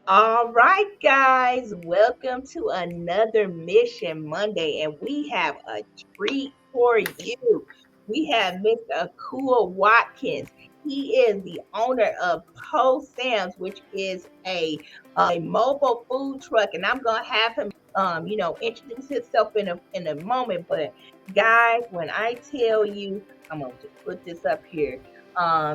All right, guys, welcome to another Mission Monday, and we have a treat for you. We have Mr. Akua Watkins. He is the owner of PoSam's, which is a mobile food truck, and I'm gonna have him, introduce himself in a moment. But guys, when I tell you, I'm gonna just put this up here.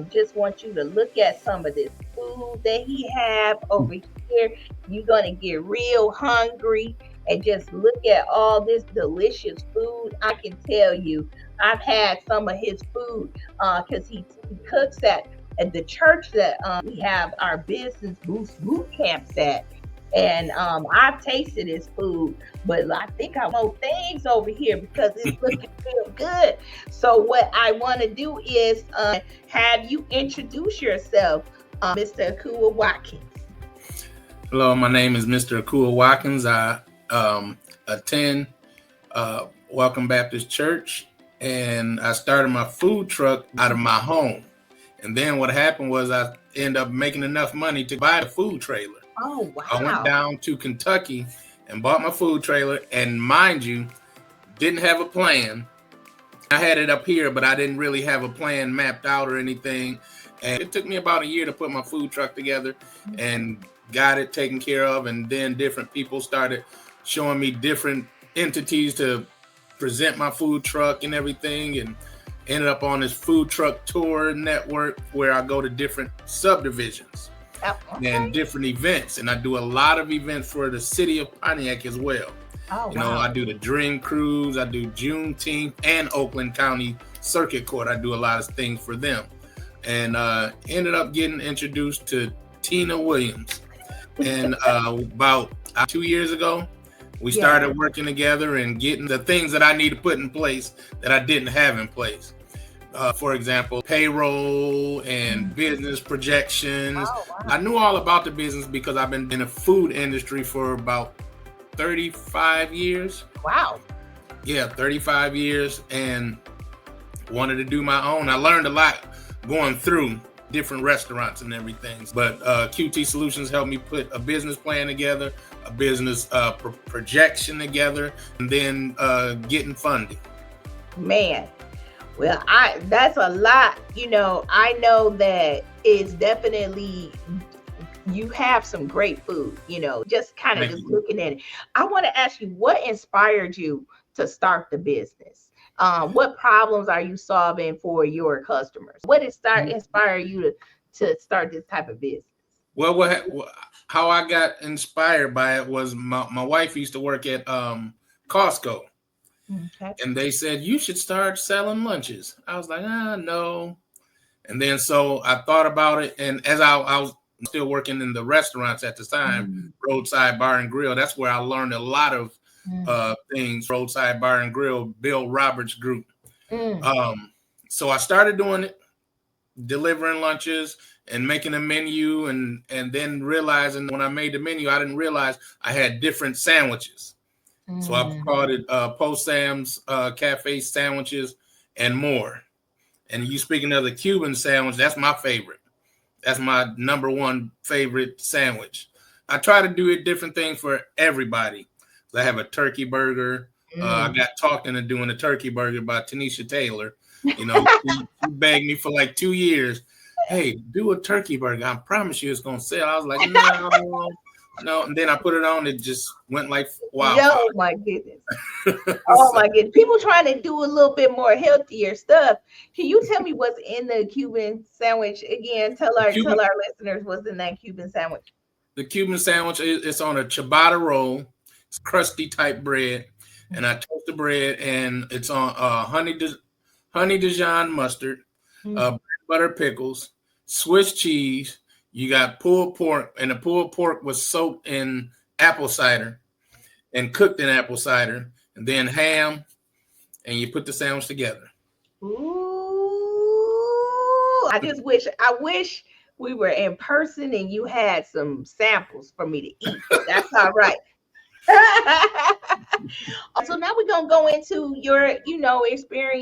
Just want you to look at some of this food that he have over here. You're gonna get real hungry and just look at all this delicious food. I can tell you, I've had some of his food because he cooks at the church that we have our business boost boot camps at. And I've tasted his food, but I think I want things over here because it's looking real good. So what I want to do is have you introduce yourself, Mr. Akua Watkins. Hello, my name is Mr. Akua Watkins. I attend Welcome Baptist Church, and I started my food truck out of my home. And then what happened was I ended up making enough money to buy a food trailer. Oh, wow. I went down to Kentucky and bought my food trailer, and mind you, didn't have a plan. I had it up here, but I didn't really have a plan mapped out or anything. And it took me about a year to put my food truck together and got it taken care of. And then different people started showing me different entities to present my food truck and everything, and ended up on this food truck tour network where I go to different subdivisions and different events. And I do a lot of events for the city of Pontiac as well. I do the Dream Cruise, I do Juneteenth and Oakland County Circuit Court. I do a lot of things for them. And ended up getting introduced to Tina Williams. And about 2 years ago, we started working together and getting the things that I need to put in place that I didn't have in place. For example, payroll and business projections. Oh, wow. I knew all about the business because I've been in the food industry for about 35 years. Wow. Yeah, 35 years, and wanted to do my own. I learned a lot going through different restaurants and everything. But QT Solutions helped me put a business plan together, a business projection together, and then getting funding. Man, well, that's a lot. I know that it's definitely you have some great food. Just kind of just looking at it. I want to ask you, what inspired you to start the business? What problems are you solving for your customers? What inspire you to start this type of business? Well, how I got inspired by it was my wife used to work at Costco. Okay. And they said, you should start selling lunches. I was like, no. And then so I thought about it. And as I was still working in the restaurants at the time, Roadside Bar and Grill, that's where I learned a lot of things. Roadside Bar and Grill, Bill Roberts Group. So I started doing it, delivering lunches and making a menu, and then realizing when I made the menu, I didn't realize I had different sandwiches. So I called it PoSamsCafe sandwiches and more. And you speaking of the Cuban sandwich, that's my favorite. That's my number one favorite sandwich. I try to do different things for everybody. I have a turkey burger. I got talked into doing a turkey burger by Tanisha Taylor. She begged me for like 2 years. Hey, do a turkey burger. I promise you it's going to sell. I was like, no. And then I put it on. It just went like wildfire. Oh my goodness. Oh my goodness. People trying to do a little bit more healthier stuff. Can you tell me what's in the Cuban sandwich again? Tell our listeners what's in that Cuban sandwich. The Cuban sandwich it's on a ciabatta roll. It's crusty type bread. And I toast the bread, and it's on honey Dijon mustard, butter pickles, Swiss cheese. You got pulled pork, and the pulled pork was soaked in apple cider and cooked in apple cider, and then ham, and you put the sandwich together. Ooh, I wish we were in person and you had some samples for me to eat. That's all right. So now we're gonna go into your, experience